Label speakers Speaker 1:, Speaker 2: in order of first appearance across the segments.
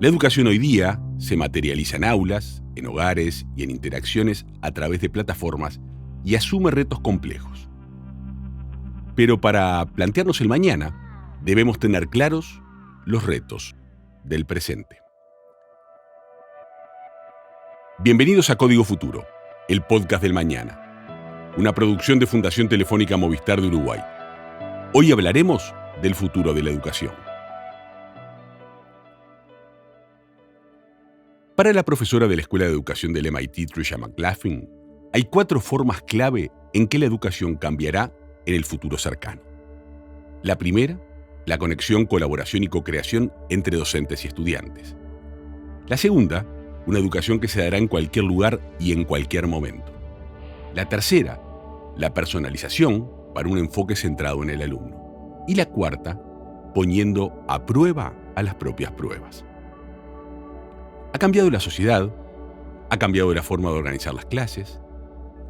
Speaker 1: La educación hoy día se materializa en aulas, en hogares y en interacciones a través de plataformas y asume retos complejos. Pero para plantearnos el mañana, debemos tener claros los retos del presente. Bienvenidos a Código Futuro, el podcast del mañana, una producción de Fundación Telefónica Movistar de Uruguay. Hoy hablaremos del futuro de la educación. Para la profesora de la Escuela de Educación del MIT, Tricia McLaughlin, hay 4 formas clave en que la educación cambiará en el futuro cercano. La primera, la conexión, colaboración y co-creación entre docentes y estudiantes. La segunda, una educación que se dará en cualquier lugar y en cualquier momento. La tercera, la personalización para un enfoque centrado en el alumno. Y la cuarta, poniendo a prueba a las propias pruebas. Ha cambiado la sociedad, ha cambiado la forma de organizar las clases,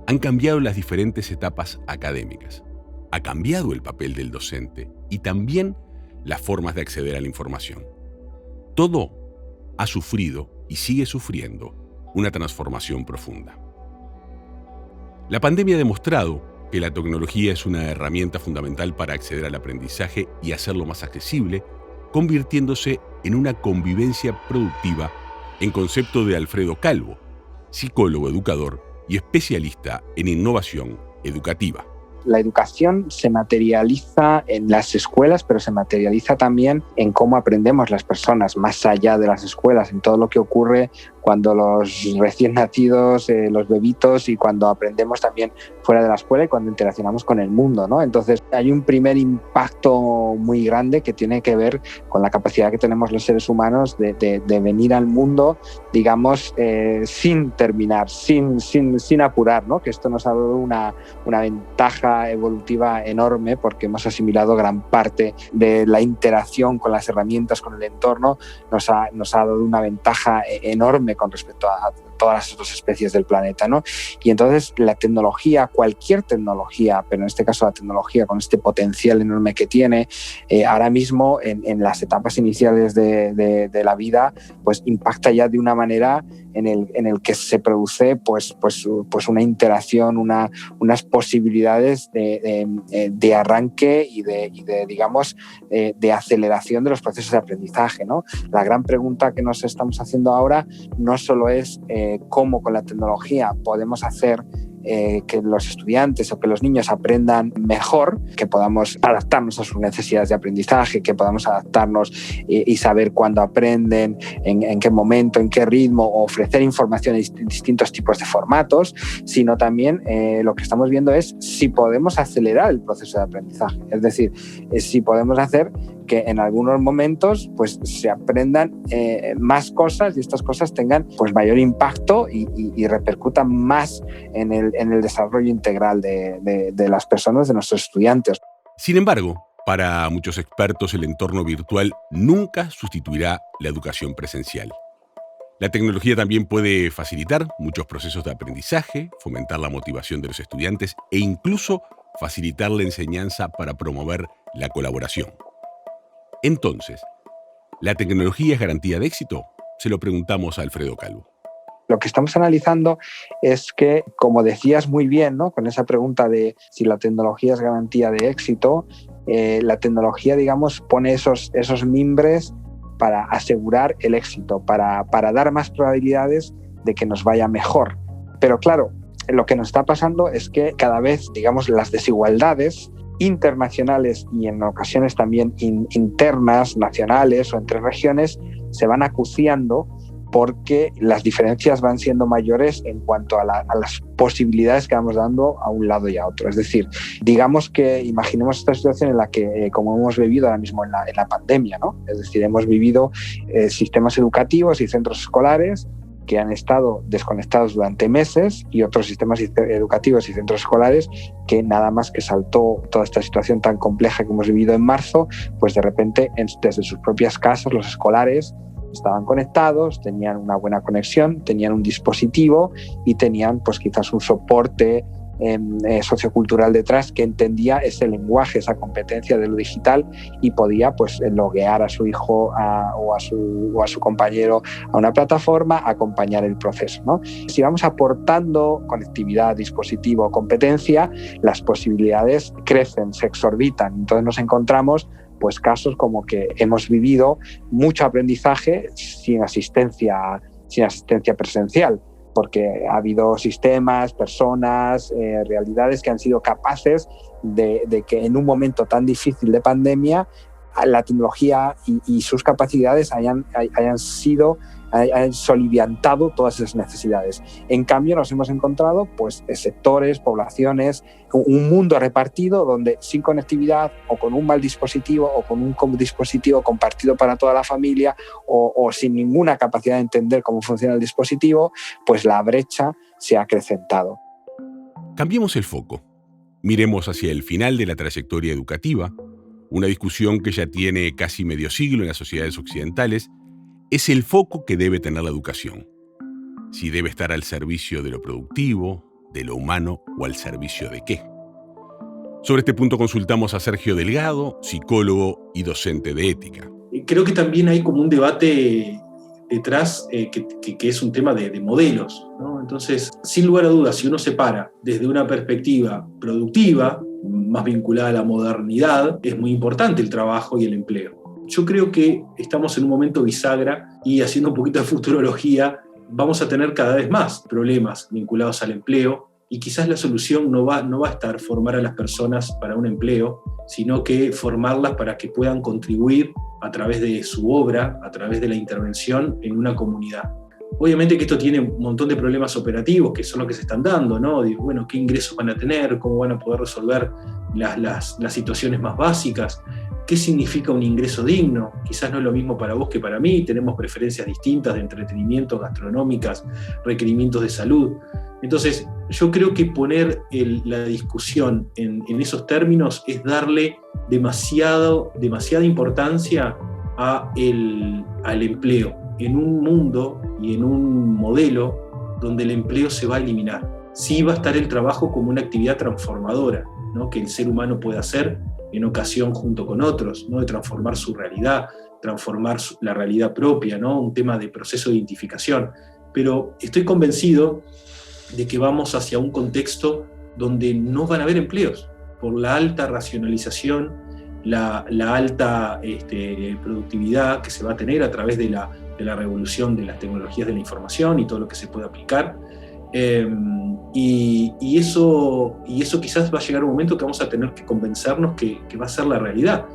Speaker 1: han cambiado las diferentes etapas académicas, ha cambiado el papel del docente y también las formas de acceder a la información. Todo ha sufrido y sigue sufriendo una transformación profunda. La pandemia ha demostrado que la tecnología es una herramienta fundamental para acceder al aprendizaje y hacerlo más accesible, convirtiéndose en una convivencia productiva en concepto de Alfredo Calvo, psicólogo educador y especialista en innovación educativa.
Speaker 2: La educación se materializa en las escuelas, pero se materializa también en cómo aprendemos las personas, más allá de las escuelas, en todo lo que ocurre cuando los recién nacidos, los bebitos, y cuando aprendemos también fuera de la escuela y cuando interaccionamos con el mundo, ¿no? Entonces hay un primer impacto muy grande que tiene que ver con la capacidad que tenemos los seres humanos de venir al mundo, digamos, sin terminar, sin apurar, ¿no? Que esto nos ha dado una ventaja evolutiva enorme porque hemos asimilado gran parte de la interacción con las herramientas, con el entorno, nos ha dado una ventaja enorme con respecto a todas las otras especies del planeta, ¿no? Y entonces la tecnología, cualquier tecnología, pero en este caso la tecnología con este potencial enorme que tiene, ahora mismo en las etapas iniciales de la vida, pues impacta ya de una manera en el que se produce pues una interacción, unas posibilidades de arranque y de digamos, de aceleración de los procesos de aprendizaje, ¿no? La gran pregunta que nos estamos haciendo ahora no solo es cómo con la tecnología podemos hacer que los estudiantes o que los niños aprendan mejor, que podamos adaptarnos a sus necesidades de aprendizaje, que podamos adaptarnos y saber cuándo aprenden, en qué momento, en qué ritmo, o ofrecer información en distintos tipos de formatos, sino también lo que estamos viendo es si podemos acelerar el proceso de aprendizaje. Es decir, si podemos hacer que en algunos momentos pues, se aprendan más cosas y estas cosas tengan pues, mayor impacto y repercutan más en el desarrollo integral de las personas, de nuestros estudiantes.
Speaker 1: Sin embargo, para muchos expertos el entorno virtual nunca sustituirá la educación presencial. La tecnología también puede facilitar muchos procesos de aprendizaje, fomentar la motivación de los estudiantes e incluso facilitar la enseñanza para promover la colaboración. Entonces, ¿la tecnología es garantía de éxito? Se lo preguntamos a Alfredo Calvo.
Speaker 2: Lo que estamos analizando es que, como decías muy bien, ¿no? Con esa pregunta de si la tecnología es garantía de éxito, la tecnología, digamos, pone esos mimbres para asegurar el éxito, para dar más probabilidades de que nos vaya mejor. Pero claro, lo que nos está pasando es que cada vez, digamos, las desigualdades internacionales y en ocasiones también internas, nacionales o entre regiones, se van acuciando porque las diferencias van siendo mayores en cuanto a las posibilidades que vamos dando a un lado y a otro. Es decir, digamos que imaginemos esta situación en la que, como hemos vivido ahora mismo en la pandemia, ¿no? Es decir, hemos vivido sistemas educativos y centros escolares que han estado desconectados durante meses y otros sistemas educativos y centros escolares que nada más que saltó toda esta situación tan compleja que hemos vivido en marzo, pues de repente desde sus propias casas los escolares estaban conectados, tenían una buena conexión, tenían un dispositivo y tenían pues quizás un soporte sociocultural detrás, que entendía ese lenguaje, esa competencia de lo digital y podía pues loguear a su hijo o a su compañero a una plataforma, acompañar el proceso, ¿no? Si vamos aportando conectividad, dispositivo, competencia, las posibilidades crecen, se exorbitan. Entonces nos encontramos pues casos como que hemos vivido mucho aprendizaje sin asistencia presencial, porque ha habido sistemas, personas, realidades que han sido capaces de que en un momento tan difícil de pandemia la tecnología y sus capacidades hayan soliviantado todas esas necesidades. En cambio, nos hemos encontrado pues, sectores, poblaciones, un mundo repartido donde sin conectividad o con un mal dispositivo o con un dispositivo compartido para toda la familia o sin ninguna capacidad de entender cómo funciona el dispositivo, pues la brecha se ha acrecentado.
Speaker 1: Cambiemos el foco. Miremos hacia el final de la trayectoria educativa. Una discusión que ya tiene casi medio siglo en las sociedades occidentales es el foco que debe tener la educación. Si debe estar al servicio de lo productivo, de lo humano o al servicio de qué. Sobre este punto consultamos a Sergio Delgado, psicólogo y docente de ética.
Speaker 3: Creo que también hay como un debate detrás que es un tema de modelos, ¿no? Entonces, sin lugar a dudas, si uno se para desde una perspectiva productiva, más vinculada a la modernidad, es muy importante el trabajo y el empleo. Yo creo que estamos en un momento bisagra y haciendo un poquito de futurología, vamos a tener cada vez más problemas vinculados al empleo y quizás la solución no va a estar formar a las personas para un empleo, sino que formarlas para que puedan contribuir a través de su obra, a través de la intervención en una comunidad. Obviamente que esto tiene un montón de problemas operativos que son los que se están dando, ¿no? Digo, bueno, ¿qué ingresos van a tener? ¿Cómo van a poder resolver las situaciones más básicas? ¿Qué significa un ingreso digno? Quizás no es lo mismo para vos que para mí, tenemos preferencias distintas de entretenimiento, gastronómicas, requerimientos de salud. Entonces, yo creo que poner la discusión en esos términos es darle demasiada importancia al empleo, en un mundo y en un modelo donde el empleo se va a eliminar. Sí va a estar el trabajo como una actividad transformadora, ¿no? Que el ser humano puede hacer en ocasión junto con otros, ¿no? De transformar su realidad, transformar la realidad propia, ¿no? Un tema de proceso de identificación. Pero estoy convencido de que vamos hacia un contexto donde no van a haber empleos, por la alta racionalización, la alta productividad que se va a tener a través de la revolución de las tecnologías de la información y todo lo que se puede aplicar. Y eso quizás va a llegar un momento que vamos a tener que convencernos que va a ser la realidad.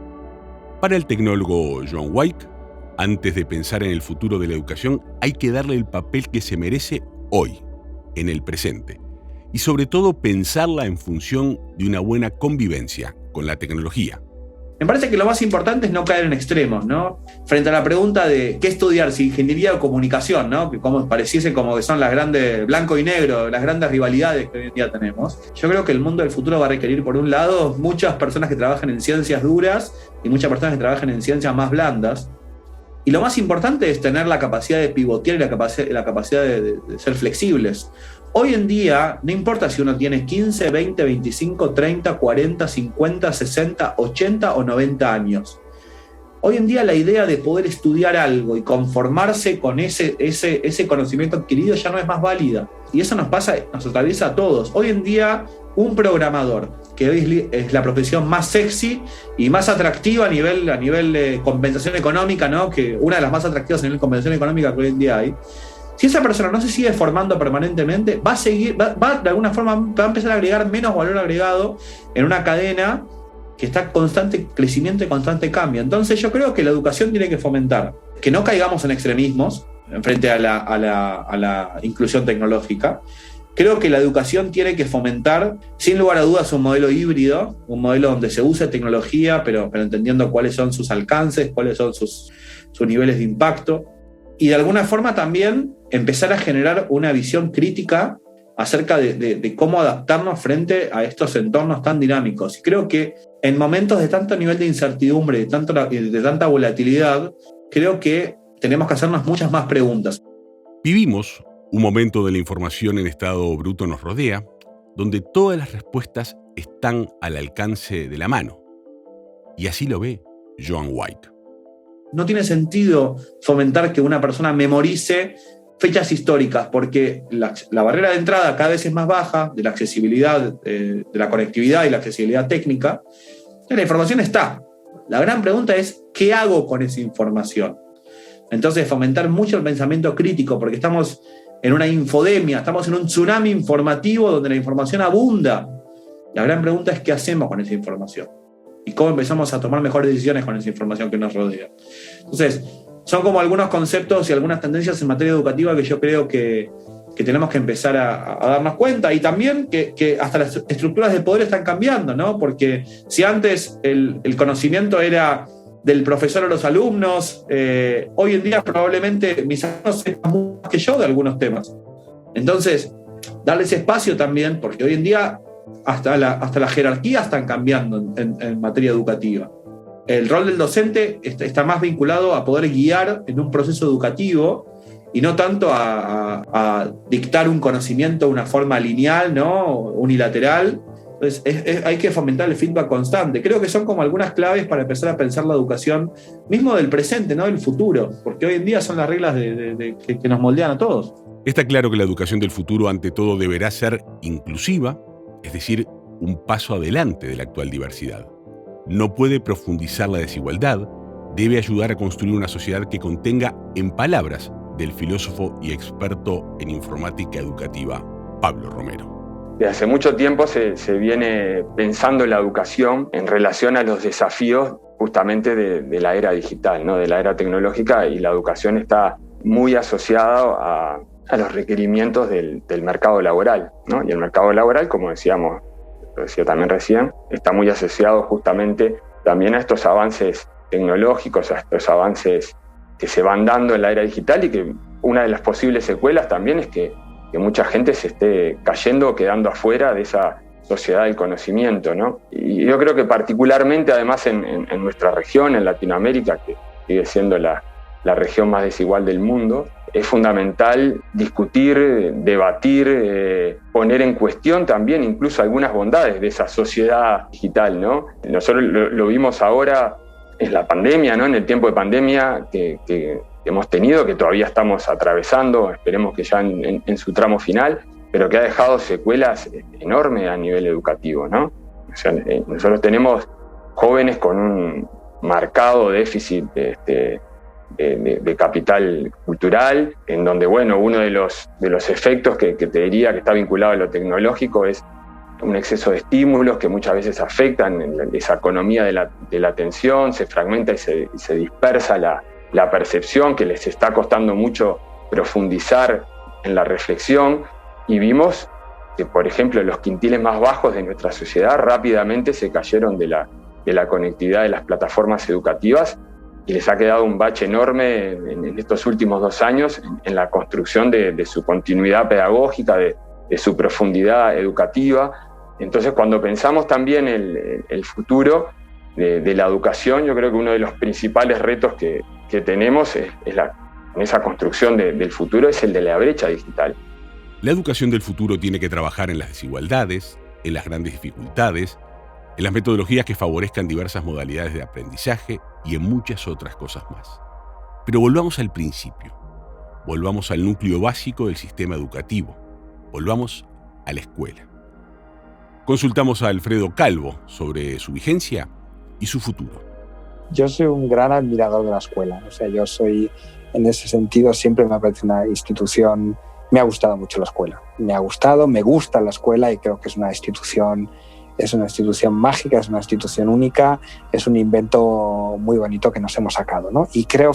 Speaker 1: Para el tecnólogo John White, antes de pensar en el futuro de la educación, hay que darle el papel que se merece hoy, en el presente, y sobre todo pensarla en función de una buena convivencia con la tecnología.
Speaker 4: Me parece que lo más importante es no caer en extremos, ¿no? Frente a la pregunta de qué estudiar, si ingeniería o comunicación, ¿no? Que como pareciese como que son las grandes, blanco y negro, las grandes rivalidades que hoy en día tenemos. Yo creo que el mundo del futuro va a requerir, por un lado, muchas personas que trabajan en ciencias duras y muchas personas que trabajan en ciencias más blandas. Y lo más importante es tener la capacidad de pivotear y la capacidad de ser flexibles. Hoy en día, no importa si uno tiene 15, 20, 25, 30, 40, 50, 60, 80 o 90 años. Hoy en día la idea de poder estudiar algo y conformarse con ese conocimiento adquirido ya no es más válida. Y eso nos atraviesa a todos. Hoy en día, un programador, que hoy es la profesión más sexy y más atractiva a nivel de compensación económica, ¿no? Que una de las más atractivas a nivel de compensación económica que hoy en día hay. Si esa persona no se sigue formando permanentemente, va de alguna forma va a empezar a agregar menos valor agregado en una cadena que está en constante crecimiento y constante cambio. Entonces yo creo que la educación tiene que fomentar que no caigamos en extremismos frente a la inclusión tecnológica. Creo que la educación tiene que fomentar, sin lugar a dudas, un modelo híbrido, un modelo donde se use tecnología, pero entendiendo cuáles son sus alcances, cuáles son sus niveles de impacto. Y de alguna forma también empezar a generar una visión crítica acerca de cómo adaptarnos frente a estos entornos tan dinámicos. Y creo que en momentos de tanto nivel de incertidumbre, de tanta volatilidad, creo que tenemos que hacernos muchas más preguntas.
Speaker 1: Vivimos un momento de la información en estado bruto nos rodea, donde todas las respuestas están al alcance de la mano. Y así lo ve Joan White.
Speaker 4: No tiene sentido fomentar que una persona memorice fechas históricas, porque la barrera de entrada cada vez es más baja, de la accesibilidad, de la conectividad y la accesibilidad técnica. La información está. La gran pregunta es, ¿qué hago con esa información? Entonces, fomentar mucho el pensamiento crítico, porque estamos en una infodemia, estamos en un tsunami informativo donde la información abunda. La gran pregunta es, ¿qué hacemos con esa información? Y cómo empezamos a tomar mejores decisiones con esa información que nos rodea. Entonces, son como algunos conceptos y algunas tendencias en materia educativa que yo creo que tenemos que empezar a darnos cuenta, y también que hasta las estructuras de poder están cambiando, ¿no? Porque si antes el conocimiento era del profesor a los alumnos, hoy en día probablemente mis alumnos sepan más que yo de algunos temas. Entonces, darles espacio también, porque hoy en día hasta las jerarquías están cambiando en materia educativa. El rol del docente está más vinculado a poder guiar en un proceso educativo y no tanto a dictar un conocimiento de una forma lineal, ¿no? Unilateral. Entonces hay que fomentar el feedback constante. Creo que son como algunas claves para empezar a pensar la educación mismo del presente, no del futuro, porque hoy en día son las reglas que nos moldean a todos.
Speaker 1: Está claro que la educación del futuro ante todo deberá ser inclusiva, es decir, un paso adelante de la actual diversidad. No puede profundizar la desigualdad, debe ayudar a construir una sociedad que contenga, en palabras del filósofo y experto en informática educativa, Pablo Romero.
Speaker 5: Desde hace mucho tiempo se viene pensando la educación en relación a los desafíos justamente de la era digital, ¿no? De la era tecnológica, y la educación está muy asociada a los requerimientos del mercado laboral, ¿no? Y el mercado laboral, como decíamos, lo decía también recién, está muy asociado justamente también a estos avances tecnológicos, a estos avances que se van dando en la era digital, y que una de las posibles secuelas también es que mucha gente se esté cayendo o quedando afuera de esa sociedad del conocimiento, ¿no? Y yo creo que particularmente, además, en nuestra región, en Latinoamérica, que sigue siendo la región más desigual del mundo, es fundamental discutir, debatir, poner en cuestión también incluso algunas bondades de esa sociedad digital, ¿no? Nosotros lo vimos ahora en la pandemia, ¿no? En el tiempo de pandemia que hemos tenido, que todavía estamos atravesando, esperemos que ya en su tramo final, pero que ha dejado secuelas enormes a nivel educativo, ¿no? O sea, nosotros tenemos jóvenes con un marcado déficit de capital cultural, en donde, bueno, uno de los efectos que te diría que está vinculado a lo tecnológico es un exceso de estímulos que muchas veces afectan esa economía de la atención, se fragmenta y se dispersa la percepción, que les está costando mucho profundizar en la reflexión, y vimos que, por ejemplo, los quintiles más bajos de nuestra sociedad rápidamente se cayeron de la conectividad de las plataformas educativas, y les ha quedado un bache enorme en estos últimos 2 años en la construcción de su continuidad pedagógica, de su profundidad educativa. Entonces, cuando pensamos también el futuro de la educación, yo creo que uno de los principales retos que tenemos en esa construcción del futuro es el de la brecha digital.
Speaker 1: La educación del futuro tiene que trabajar en las desigualdades, en las grandes dificultades, en las metodologías que favorezcan diversas modalidades de aprendizaje y en muchas otras cosas más. Pero volvamos al principio, volvamos al núcleo básico del sistema educativo, volvamos a la escuela. Consultamos a Alfredo Calvo sobre su vigencia y su futuro.
Speaker 2: Yo soy un gran admirador de la escuela. O sea, yo soy, en ese sentido, siempre me parece una institución. Me ha gustado mucho la escuela. Me gusta la escuela, y creo que es una institución mágica, es una institución única, es un invento muy bonito que nos hemos sacado, ¿no? Y creo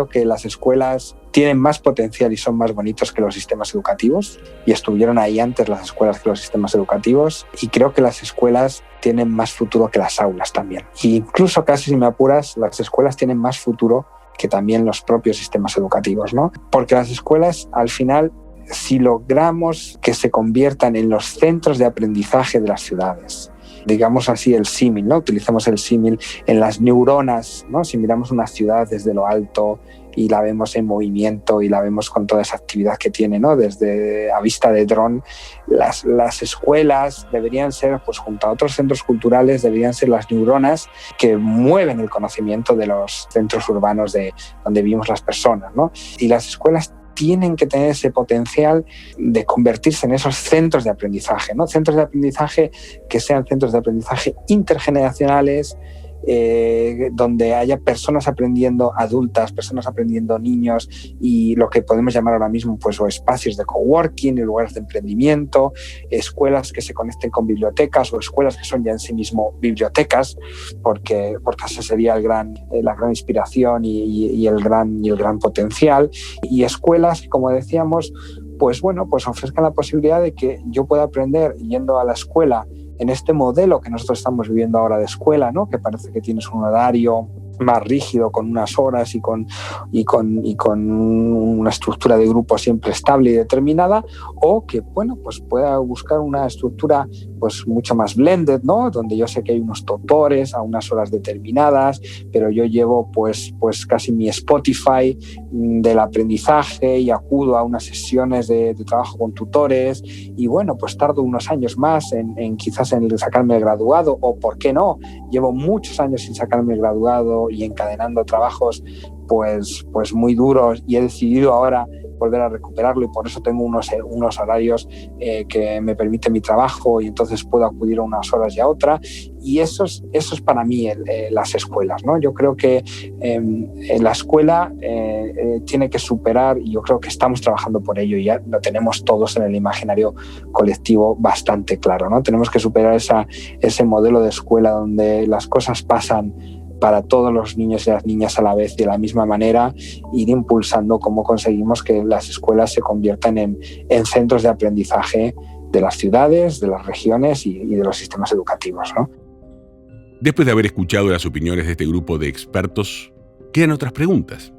Speaker 2: que las escuelas tienen más potencial y son más bonitos que los sistemas educativos, y estuvieron ahí antes las escuelas que los sistemas educativos, y creo que las escuelas tienen más futuro que las aulas también. E incluso, casi si me apuras, las escuelas tienen más futuro que también los propios sistemas educativos, ¿no? Porque las escuelas, al final, si logramos que se conviertan en los centros de aprendizaje de las ciudades, digamos así, el símil, ¿no? Utilizamos el símil en las neuronas, ¿no? Si miramos una ciudad desde lo alto y la vemos en movimiento y la vemos con toda esa actividad que tiene, ¿no? Desde a vista de dron, las escuelas deberían ser, pues junto a otros centros culturales, deberían ser las neuronas que mueven el conocimiento de los centros urbanos de donde vivimos las personas, ¿no? Y las escuelas tienen que tener ese potencial de convertirse en esos centros de aprendizaje, ¿no? Centros de aprendizaje que sean centros de aprendizaje intergeneracionales, donde haya personas aprendiendo adultas, personas aprendiendo niños, y lo que podemos llamar ahora mismo pues, o espacios de coworking, lugares de emprendimiento, escuelas que se conecten con bibliotecas o escuelas que son ya en sí mismo bibliotecas, porque esa sería la gran inspiración y el gran potencial, y escuelas que, como decíamos, pues ofrezcan la posibilidad de que yo pueda aprender yendo a la escuela en este modelo que nosotros estamos viviendo ahora de escuela, ¿no? Que parece que tienes un horario más rígido, con unas horas y con una estructura de grupo siempre estable y determinada, o que pues pueda buscar una estructura pues mucho más blended, ¿no? Donde yo sé que hay unos tutores a unas horas determinadas, pero yo llevo pues casi mi Spotify del aprendizaje y acudo a unas sesiones de trabajo con tutores, y pues tardo unos años más quizás en sacarme el graduado, o por qué no, llevo muchos años sin sacarme el graduado y encadenando trabajos pues muy duros, y he decidido ahora volver a recuperarlo, y por eso tengo unos horarios que me permite mi trabajo, y entonces puedo acudir a unas horas y a otra, y eso es para mí las escuelas, ¿no? Yo creo que la escuela tiene que superar, y yo creo que estamos trabajando por ello, y ya lo tenemos todos en el imaginario colectivo bastante claro, ¿no? Tenemos que superar ese modelo de escuela donde las cosas pasan para todos los niños y las niñas a la vez, de la misma manera, ir impulsando cómo conseguimos que las escuelas se conviertan en centros de aprendizaje de las ciudades, de las regiones y de los sistemas educativos, ¿no?
Speaker 1: Después de haber escuchado las opiniones de este grupo de expertos, quedan otras preguntas.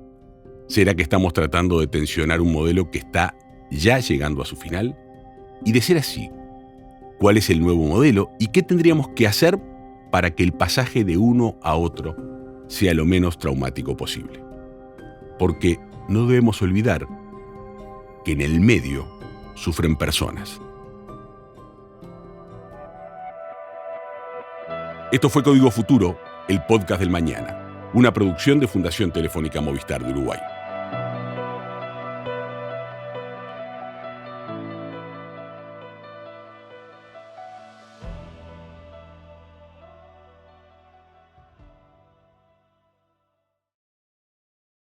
Speaker 1: ¿Será que estamos tratando de tensionar un modelo que está ya llegando a su final? Y de ser así, ¿cuál es el nuevo modelo y qué tendríamos que hacer para que el pasaje de uno a otro sea lo menos traumático posible? Porque no debemos olvidar que en el medio sufren personas. Esto fue Código Futuro, el podcast del mañana, una producción de Fundación Telefónica Movistar de Uruguay.